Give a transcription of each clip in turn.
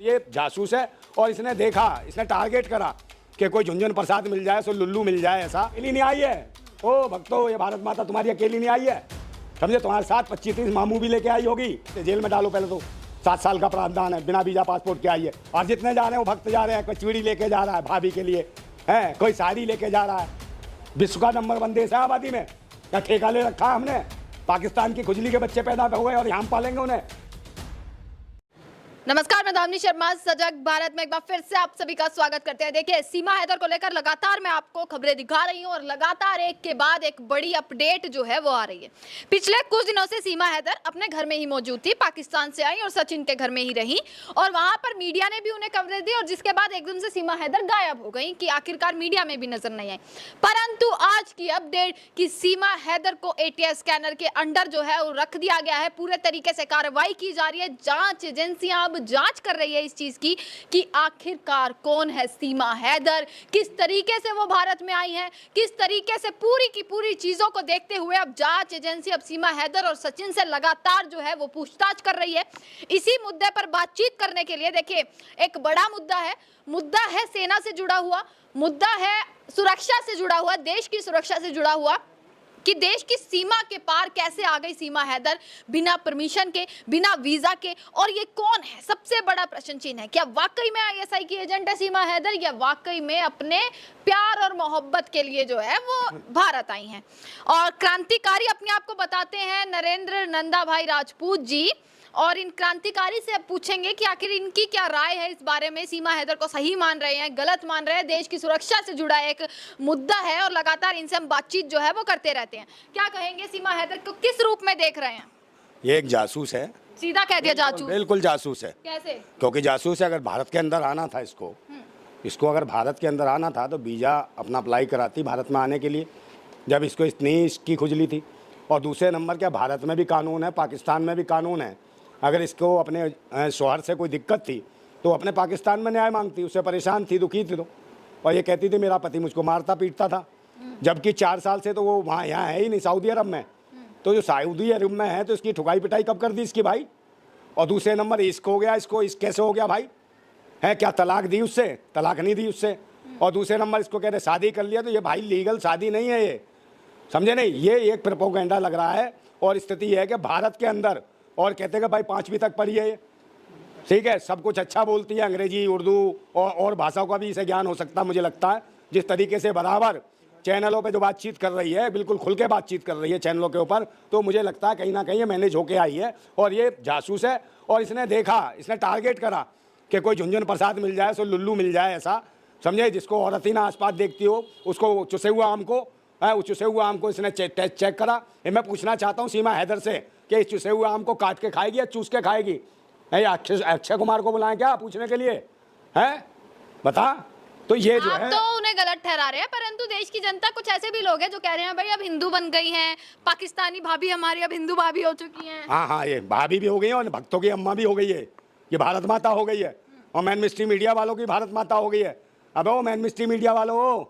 ये जासूस है और इसने देखा, इसने टारगेट करा कि कोई झुनझुन प्रसाद मिल जाए, सो लुल्लू मिल जाए। ऐसा अकेली नहीं आई है। ओ भक्तों, ये भारत माता तुम्हारी अकेली नहीं आई है, समझे। तुम्हारे साथ 25-30 मामू भी लेके आई होगी। जेल में डालो पहले तो। 7 साल का प्रावधान है, बिना वीजा पासपोर्ट के आई है। और जितने जा रहे हैं वो भक्त जा रहे हैं। कोई चूड़ी लेके जा रहा है भाभी के लिए, है कोई साड़ी लेके जा रहा है। विश्व का नंबर 1 देश है आबादी में। क्या ठेका ले रखा है हमने? पाकिस्तान की खुजली के बच्चे पैदा हो गए और यहाँ पालेंगे उन्हें। नमस्कार, मैं दामिनी शर्मा। सजग भारत में एक बार फिर से आप सभी का स्वागत करते हैं। देखिए, सीमा हैदर को लेकर लगातार मैं आपको खबरें दिखा रही हूं और लगातार एक के बाद एक बड़ी अपडेट जो है वो आ रही है। पिछले कुछ दिनों से सीमा हैदर अपने घर में ही मौजूद थी। पाकिस्तान से आई और सचिन के घर में ही रही और वहां पर मीडिया ने भी उन्हें कवरेज दी और जिसके बाद एकदम से सीमा हैदर गायब हो गई कि आखिरकार मीडिया में भी नजर नहीं आई। परंतु आज की अपडेट कि सीमा हैदर को ATS स्कैनर के अंडर जो है वो रख दिया गया है। पूरे तरीके से कार्रवाई की जा रही है। जांच एजेंसियां जांच कर रही है इस चीज की कि आखिरकार कौन है सीमा हैदर, किस तरीके से वो भारत में आई है, किस तरीके से पूरी की पूरी चीजों को देखते हुए अब जांच एजेंसी अब सीमा हैदर और सचिन से लगातार जो है वो पूछताछ कर रही है। इसी मुद्दे पर बातचीत करने के लिए देखिए, एक बड़ा मुद्दा है सेना से जुड़ा हुआ, मुद्दा है सुरक्षा से जुड़ा हुआ, देश की सुरक्षा से जुड़ा हुआ कि देश की सीमा के पार कैसे आ गई सीमा हैदर बिना परमिशन के, बिना वीजा के। और ये कौन है, सबसे बड़ा प्रश्न चिन्ह है। क्या वाकई में ISI की एजेंट है सीमा हैदर या वाकई में अपने प्यार और मोहब्बत के लिए जो है वो भारत आई हैं। और क्रांतिकारी अपने आप को बताते हैं नरेंद्र नंदा भाई राजपूत जी, और इन क्रांतिकारी से अब पूछेंगे कि आखिर इनकी क्या राय है इस बारे में। सीमा हैदर को सही मान रहे हैं, गलत मान रहे हैं, देश की सुरक्षा से जुड़ा एक मुद्दा है और लगातार इनसे हम बातचीत जो है वो करते रहते हैं। क्या कहेंगे, सीमा हैदर को किस रूप में देख रहे हैं? ये एक जासूस है, सीधा कह दिया जासूस। बिल्कुल जासूस है। कैसे? क्योंकि जासूस है। अगर भारत के अंदर आना था इसको अगर भारत के अंदर आना था तो वीजा अपना अप्लाई कराती भारत में आने के लिए, जब इसको इतनी इसकी खुजली थी। और दूसरे नंबर क्या, भारत में भी कानून है, पाकिस्तान में भी कानून है। अगर इसको अपने शौहर से कोई दिक्कत थी तो अपने पाकिस्तान में न्याय मांगती, उससे परेशान थी, दुखी थी तो। और ये कहती थी मेरा पति मुझको मारता पीटता था, जबकि 4 साल से तो वो वहाँ यहाँ है ही नहीं, सऊदी अरब में। तो जो सऊदी अरब में है तो इसकी ठुकाई पिटाई कब कर दी इसकी भाई। और दूसरे नंबर इश्क हो गया इसको, इस कैसे हो गया भाई, है क्या तलाक दी उससे? तलाक नहीं दी उससे। और दूसरे नंबर इसको कह रहे शादी कर लिया, तो ये भाई लीगल शादी नहीं है ये, समझे नहीं। ये एक प्रोपेगेंडा लग रहा है। और स्थिति ये है कि भारत के अंदर, और कहते हैं कि भाई 5वीं तक पढ़ी है, ठीक है, सब कुछ अच्छा बोलती है, अंग्रेजी उर्दू और भाषाओं का भी इसे ज्ञान हो सकता है मुझे लगता है। जिस तरीके से बराबर चैनलों पे जो बातचीत कर रही है, बिल्कुल खुल के बातचीत कर रही है चैनलों के ऊपर, तो मुझे लगता है कहीं ना कहीं ये मैनेज होके आई है। और ये जासूस है और इसने देखा, इसने टारगेट करा कि कोई झुनझुन प्रसाद मिल जाए, सो लुल्लू मिल जाए। ऐसा समझे, जिसको औरत ही ना आसपास देखती हो उसको चुसे हुआ आम को, उस चुसे हुआ आम को इसने चेक करा। मैं पूछना चाहता हूँ सीमा हैदर से कि इस चुसे हुए आम को काट के खाएगी या चूस के खाएगी? अक्षय कुमार को बुलाएं क्या पूछने के लिए, है बता। तो ये जो है, तो उन्हें गलत ठहरा रहे हैं, परंतु देश की जनता, कुछ ऐसे भी लोग हैं जो कह रहे हैं भाई अब हिंदू बन गई हैं, पाकिस्तानी भाभी हमारी अब हिंदू भाभी हो चुकी हैं। हाँ, ये भाभी भी हो गई है और भक्तों की अम्मा भी हो गई है। ये भारत माता हो गई है और मैन मिस्ट्री मीडिया वालों की भारत माता हो गई है। अब वो मैन मिस्ट्री मीडिया वालों,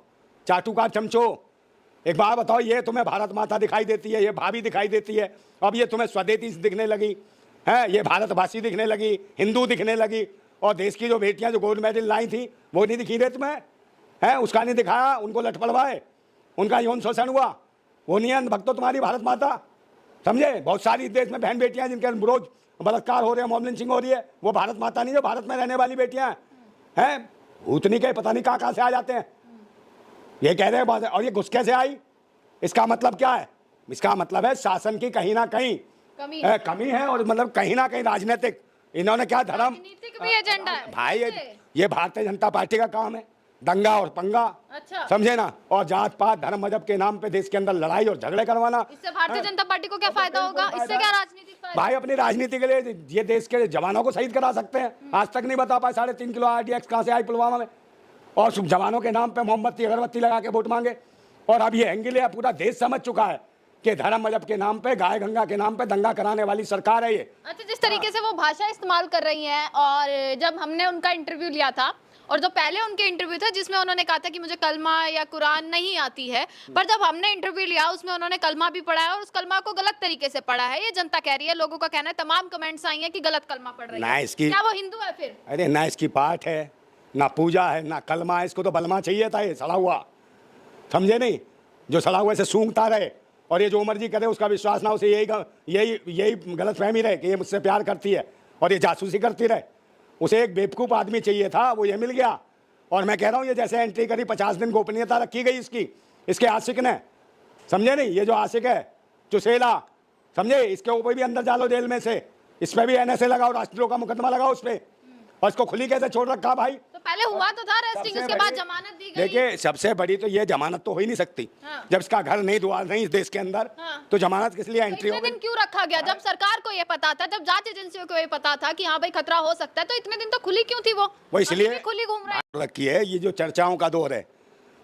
चाटू का चमचो, एक बात बताओ, ये तुम्हें भारत माता दिखाई देती है, ये भाभी दिखाई देती है, अब ये तुम्हें स्वदेशी दिखने लगी है, ये भारतवासी दिखने लगी, हिंदू दिखने लगी। और देश की जो बेटियां जो गोल्ड मेडल लाई थी वो नहीं दिखी रही तुम्हें, है उसका नहीं दिखाया, उनको लट पड़वाए, उनका यौन शोषण हुआ, वो नहीं है भक्तों तुम्हारी भारत माता, समझे। बहुत सारी देश में बहन बेटियां जिनके रोज बलात्कार हो रहे हैं, मॉब लिंचिंग हो रही है, वो भारत माता नहीं, जो भारत में रहने वाली बेटियां हैं। भूतनी के पता नहीं कहाँ से आ जाते हैं, ये कह रहे हैं बात। और ये घुस कैसे आई, इसका मतलब क्या है? इसका मतलब है शासन की कहीं ना कहीं कमी है और मतलब कहीं ना कहीं राजनीतिक, इन्होंने क्या धर्म राजनीतिक भी एजेंडा है भाई। ये भारतीय जनता पार्टी का काम है, दंगा और पंगा, अच्छा समझे ना, और जात पात धर्म मजहब के नाम पे देश के अंदर लड़ाई और झगड़े करवाना। इससे भारतीय जनता पार्टी को क्या फायदा होगा? इससे क्या राजनीतिक फायदा? भाई अपनी राजनीति के लिए ये देश के जवानों को शहीद करा सकते हैं। आज तक नहीं बता पाए 3.5 किलो RDX कहाँ से आई पुलवामा में, और जवानों के नाम पे मोमबत्ती अगरबत्ती लगा के वोट मांगे। और अब ये एंगल पूरा देश समझ चुका है कि धर्म मजहब के नाम पे, गाय गंगा के नाम पे दंगा कराने वाली सरकार है ये। अच्छा, जिस तरीके से वो भाषा इस्तेमाल कर रही हैं, और जब हमने उनका इंटरव्यू लिया था और जो पहले उनके इंटरव्यू थे जिसमें उन्होंने कहा था कि मुझे कलमा या कुरान नहीं आती है, पर जब हमने इंटरव्यू लिया उसमें उन्होंने कलमा भी पढ़ा है और उस कलमा को गलत तरीके से पढ़ा है। ये जनता कह रही है, लोगों का कहना है, तमाम कमेंट्स आई हैं कि गलत कलमा पढ़ रही ना है। इसकी- क्या वो हिंदू है फिर? अरे ना इसकी पाठ है, ना पूजा है, ना कलमा है। इसको तो बलमा चाहिए था, ये सड़ा हुआ, समझे नहीं? जो सड़ा हुआ से सूंघता रहे और ये जो मर्जी करे उसका विश्वास ना, उसे यही गलत फहमी रहे कि ये मुझसे प्यार करती है और ये जासूसी करती रहे। उसे एक बेवकूफ़ आदमी चाहिए था, वो ये मिल गया। और मैं कह रहा हूँ ये जैसे एंट्री करी 50 दिन गोपनीयता रखी गई इसके आशिक ने, समझे नहीं? ये जो आशिक है चुसेला, समझे, इसके ऊपर भी अंदर डालो जेल में से, इस पर भी NSA लगाओ, राष्ट्रद्रोह का मुकदमा लगाओ उस पर। और इसको खुली कैसे छोड़ रखा भाई? तो पहले हुआ तो था अरेस्टिंग, उसके बाद जमानत दी गई। देखिए सबसे बड़ी तो ये जमानत तो हो ही नहीं सकती। हाँ। जब इसका घर नहीं द्वार नहीं इस देश के अंदर, हाँ। तो जमानत किस लिए एंट्री इतने हो गई? दिन क्यों रखा गया? जब सरकार को ये पता था, जब जांच एजेंसियों को ये पता था कि हाँ भाई खतरा हो सकता है, तो इतने दिन तो खुली क्यों थी? वो इसलिए अभी भी खुली घूम रहे हैं। रखी है। ये जो चर्चाओं का दौर है,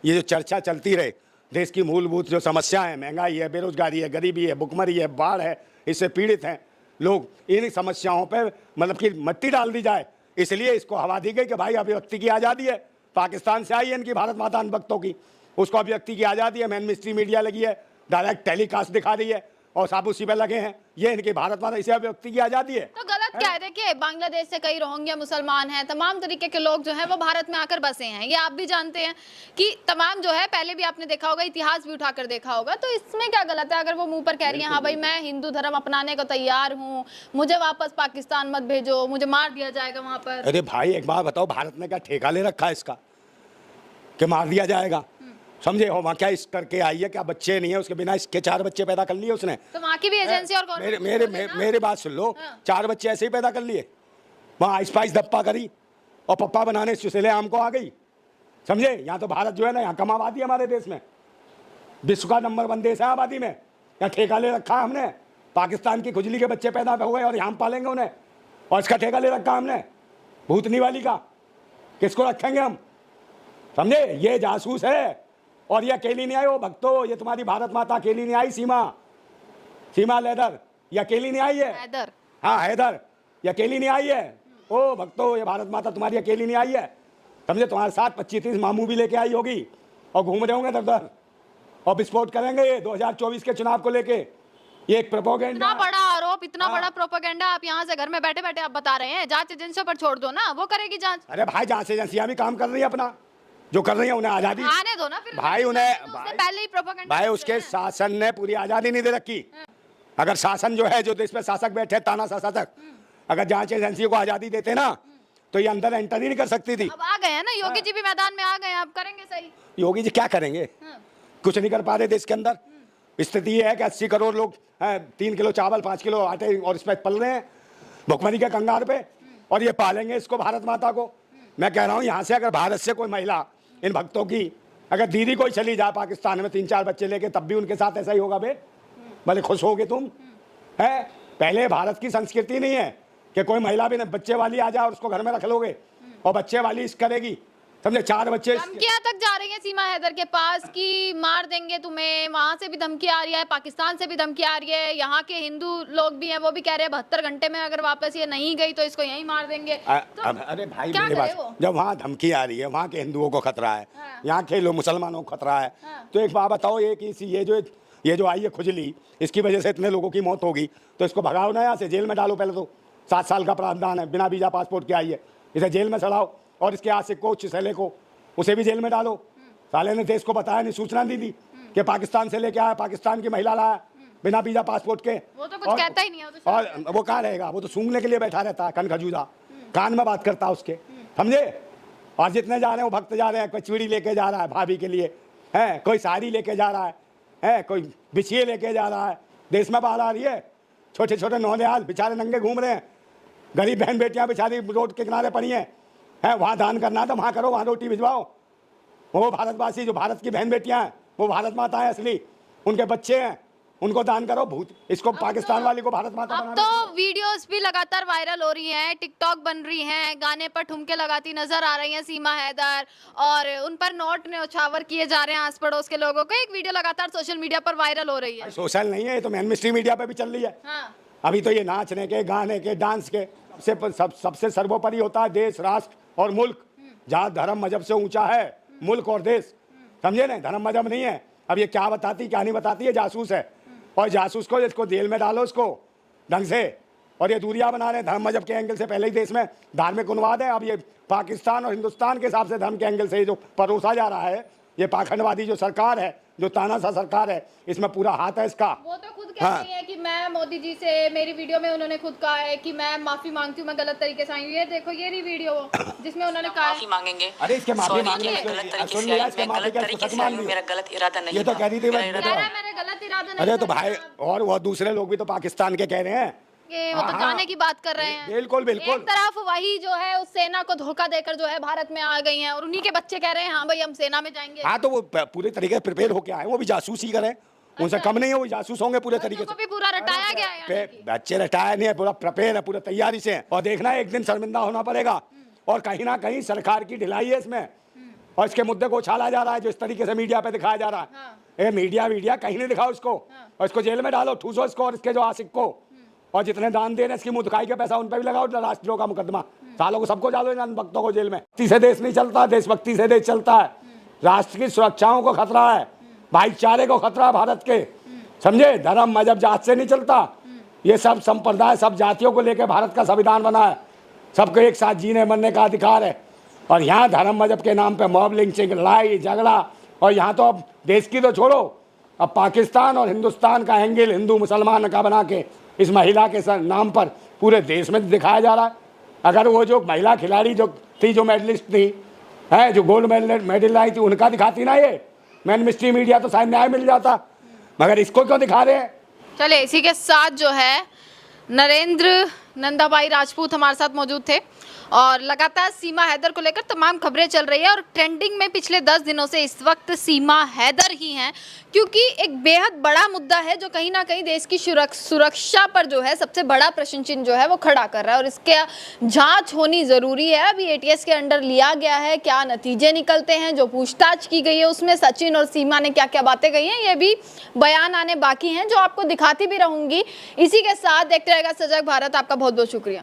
ये जो चर्चा चलती रहे, देश की मूलभूत जो समस्या है, महंगाई है, बेरोजगारी है, गरीबी है, भुखमरी है, बाढ़ है, इससे पीड़ित हैं लोग, इन समस्याओं पे मतलब कि मिट्टी डाल दी जाए, इसलिए इसको हवा दी गई कि भाई अभिव्यक्ति की आज़ादी है। पाकिस्तान से आई है इनकी भारत माता अनभक्तों की, उसको अभिव्यक्ति की आज़ादी है। मेन स्ट्रीम मीडिया लगी है, डायरेक्ट टेलीकास्ट दिखा रही है और सब उसी पे लगे हैं। ये इनकी भारत माता, इसे अभिव्यक्ति की आज़ादी है। तो गलत क्या है? देखिए बांग्लादेश से कई रोहिंग्या मुसलमान हैं, तमाम तरीके के लोग जो हैं वो भारत में आकर बसे हैं। ये आप भी जानते हैं कि तमाम जो है, पहले भी आपने देखा होगा, इतिहास भी उठाकर देखा होगा। तो इसमें क्या गलत है? अगर वो मुंह पर कह रही हैं हाँ भाई मैं हिंदू धर्म अपनाने को तैयार हूँ, मुझे वापस पाकिस्तान मत भेजो, मुझे मार दिया जाएगा वहां पर। अरे भाई एक बात बताओ, भारत ने क्या ठेका ले रखा है इसका कि मार दिया जाएगा? समझे हो? वहाँ क्या इस करके आई है? क्या बच्चे नहीं है उसके बिना? इसके 4 बच्चे पैदा कर लिए उसने। तो वहाँ की भी एजेंसी और मेरे बात सुन लो, हाँ। 4 बच्चे ऐसे ही पैदा कर लिए। वहाँ आइस पाइस धप्पा करी और पप्पा बनाने चुसेले आम को आ गई, समझे? यहाँ तो भारत जो है ना, यहाँ कम आबादी है हमारे देश में, विश्व का नंबर 1 देश है आबादी में। यहाँ ठेका ले रखा है हमने, पाकिस्तान की खुजली के बच्चे पैदा हो गए और यहाँ पालेंगे उन्हें, और इसका ठेका ले रखा हमने भूतनी वाली का। किसको रखेंगे हम? समझे? ये जासूस है। और ये अकेली नहीं आई, वो भक्तों, ये तुम्हारी भारत माता अकेली नहीं आई। सीमा लेदर ये अकेली नहीं आई है। हैदर, हाँ हैदर, ये अकेली नहीं आई है। ओ भक्तों, ये भारत माता तुम्हारी अकेली नहीं आई है, समझे? तुम्हारे साथ 25-30 मामू भी लेके आई होगी और घूम रहे होंगे दर और विस्फोट करेंगे ये 2024 के चुनाव को लेके। ये एक प्रोपोगेंडा, इतना बड़ा आरोप, इतना बड़ा प्रोपेगेंडा आप यहाँ से घर में बैठे बैठे आप बता रहे हैं। जांच एजेंसियों पर छोड़ दो ना, वो करेगी जांच। अरे भाई जांच एजेंसियां भी काम कर रही है अपना, जो कर रही है, उन्हें आजादी आने दो ना फिर। भाई, उन्हें उससे पहले ही प्रोपेगेंडा भाई उसके शासन ने पूरी आजादी नहीं दे रखी। अगर शासन जो है, जो देश में शासक बैठे, तानाशाह शासक, अगर जांच एजेंसियों को आजादी देते ना, तो ये अंदर एंटर ही नहीं कर सकती थी। अब आ गए हैं ना, योगी जी भी मैदान में आ गए हैं, अब करेंगे सही। योगी जी क्या करेंगे? कुछ नहीं कर पा रहे देश के अंदर। स्थिति ये है कि 80 करोड़ लोग 3 किलो चावल 5 किलो आटे और इसमें पल रहे हैं भुखमरी के कंगार पे, और ये पालेंगे इसको, भारत माता को। मैं कह रहा हूँ यहाँ से अगर भारत से कोई महिला, इन भक्तों की अगर दीदी कोई चली जाए पाकिस्तान में 3-4 बच्चे लेके, तब भी उनके साथ ऐसा ही होगा बे? भले खुश होगे तुम, है? पहले भारत की संस्कृति नहीं है कि कोई महिला भी बच्चे वाली आ जाए और उसको घर में रख लोगे और बच्चे वाली इस करेगी, समझे? 4 बच्चे। धमकियां तक जा रही हैं सीमा हैदर के पास कि मार देंगे तुम्हें, वहां से भी धमकी आ रही है, पाकिस्तान से भी धमकी आ रही है। यहाँ के हिंदू लोग भी हैं, वो भी कह रहे हैं 72 घंटे में अगर वापस ये नहीं गई तो इसको यहीं मार देंगे। तो अरे भाई क्या मेरी करे बात, वो? जब वहाँ धमकी आ रही है, वहाँ के हिंदुओं को खतरा है, हाँ। यहाँ के लोग मुसलमानों को खतरा है, हाँ। तो एक बात बताओ, ये जो आई है खुजली, इसकी वजह से इतने लोगों की मौत होगी, तो इसको भगाओ ना यहाँ से, जेल में डालो। पहले तो 7 साल का प्रावधान है, बिना वीजा पासपोर्ट के आई है, इसे जेल में चढ़ाओ, और इसके आशिक को, चुसेले को, उसे भी जेल में डालो। साले ने देश को बताया नहीं, सूचना दी थी कि पाकिस्तान से लेके आया, पाकिस्तान की महिला लाया बिना वीजा पासपोर्ट के। वो तो कुछ कहता ही नहीं है, वो तो और वो कहाँ रहेगा? वो तो सूंघने के लिए बैठा रहता है, कन खजूदा, कान में बात करता है उसके, समझे? और जितने जा रहे हैं वो भक्त जा रहे हैं, कोई चूड़ी लेके जा रहा है भाभी के लिए, है कोई साड़ी लेके जा रहा है कोई बिछिए लेके जा रहा है। देश में बाढ़ आ रही है, छोटे छोटे नौनिहाल बेचारे नंगे घूम रहे हैं, गरीब बहन बेटियां बेचारी रोड के किनारे पड़ी हैं, वहाँ दान करना है तो वहाँ करो, वहाँ रोटी भिजवाओ। वो भारतवासी जो भारत की बहन बेटियां हैं, वो भारत माता है असली, उनके बच्चे हैं, उनको दान करो। भूत इसको पाकिस्तान वाली को भारत माता अब तो वीडियोस भी लगातार वायरल हो रही हैं, टिकटॉक बन रही हैं, गाने पर ठुमके लगाती नजर आ रही हैं सीमा हैदर, और उन पर नोट न्यौछावर किए जा रहे हैं आस पड़ोस के लोगों को। एक वीडियो लगातार सोशल मीडिया पर वायरल हो रही है। सोशल नहीं है, ये तो मेन स्ट्रीम मीडिया पे भी चल रही है। हाँ। अभी तो ये नाचने के, गाने के, डांस के सबसे सर्वोपरि होता है देश, राष्ट्र और मुल्क। जहाँ धर्म मजहब से ऊंचा है मुल्क और देश, समझे ना, धर्म मजहब नहीं है। अब ये क्या बताती क्या नहीं बताती, है जासूस है, और जासूस को इसको जेल में डालो इसको ढंग से। और ये दूरियां बना रहे हैं धर्म मजहब के एंगल से, पहले ही देश में धार्मिक उन्माद है, अब ये पाकिस्तान और हिंदुस्तान के हिसाब से धर्म के एंगल से जो परोसा जा रहा है, ये पाखंडवादी जो सरकार है, जो तानाशाह सरकार है, इसमें पूरा हाथ है इसका। वो तो खुद कह रही है कि मैं मोदी जी से, मेरी वीडियो में उन्होंने खुद कहा है कि मैं माफी मांगती हूँ, मैं गलत तरीके से आई हूँ। ये देखो ये रही वीडियो जिसमें उन्होंने कहा माफी मांगेंगे। अरे इसके माफी मांगने गलत तरीके से आई, मैं गलत तरीके से आई हूँ, मेरा गलत इरादा नहीं ये तो था। कह रही थी मैंने गलत इरादा नहीं। अरे तो भाई, और वो दूसरे लोग भी तो पाकिस्तान के कह रहे हैं, ये वो तो जाने की बात कर रहे हैं। बिल्कुल बिल्कुल। एक तरफ वही जो है उस सेना को धोखा देकर जो है भारत में आ गई हैं, और उन्हीं के बच्चे कह रहे हैं हाँ भाई हम सेना में जाएंगे। हाँ तो वो पूरे तरीके से प्रिपेयर होके आए, वो भी जासूस ही करें, उनसे कम नहीं है, वो जासूस होंगे पूरे तरीके बच्चों से। को भी पूरा रटाया गया है यानी कि। बच्चे रटाया नहीं है, पूरा प्रिपेयर है, पूरे तैयारी से है। और देखना है एक दिन शर्मिंदा होना पड़ेगा, और कहीं ना कहीं सरकार की ढिलाई है इसमें, और इसके मुद्दे को उछाला जा रहा है जो इस तरीके से मीडिया पे दिखाया जा रहा है। ये मीडिया कहीं नहीं दिखाओ इसको, और इसको जेल में डालो, ठूसो इसको और इसके जो आशिक को, और जितने दान दे रहे हैं इसकी मुंह दिखाई के पैसा उन पर भी लगाओ, राष्ट्रों का मुकदमा, सालों को सबको डालो इन भक्तों को जेल में। भक्ति से देश नहीं चलता, देशभक्ति से देश चलता है। राष्ट्र की सुरक्षाओं को खतरा है, भाईचारे को खतरा है भारत के, समझे। धर्म मजहब जात से नहीं चलता, ये सब संप्रदाय सब जातियों को लेकर भारत का संविधान बना है, सबको एक साथ जीने मरने का अधिकार है। और यहाँ धर्म मजहब के नाम पे मॉब लिंचिंग, लड़ाई झगड़ा, और यहाँ तो अब देश की तो छोड़ो, अब पाकिस्तान और हिंदुस्तान का एंगल हिंदू मुसलमान का बना के इस महिला के नाम पर पूरे देश में दिखाया जा रहा है। अगर वो जो महिला खिलाड़ी जो थी, जो मेडलिस्ट थी, है जो गोल्ड मेडल लाई थी, उनका दिखाती ना ये मैन मिस्ट्री मीडिया, तो शायद न्याय मिल जाता, मगर इसको क्यों दिखा रहे हैं। चले इसी के साथ जो है नरेंद्र नंदाभाई राजपूत हमारे साथ मौजूद थे, और लगातार सीमा हैदर को लेकर तमाम खबरें चल रही है, और ट्रेंडिंग में पिछले 10 दिनों से इस वक्त सीमा हैदर ही हैं, क्योंकि एक बेहद बड़ा मुद्दा है जो कहीं ना कहीं देश की सुरक्षा पर जो है सबसे बड़ा प्रश्न चिन्ह जो है वो खड़ा कर रहा है, और इसके जांच होनी ज़रूरी है। अभी एटीएस के अंडर लिया गया है, क्या नतीजे निकलते हैं, जो पूछताछ की गई है उसमें सचिन और सीमा ने क्या क्या बातें कही हैं, ये भी बयान आने बाकी हैं, जो आपको दिखाती भी रहूंगी। इसी के साथ देखते रहेगा सजग भारत। आपका बहुत बहुत शुक्रिया।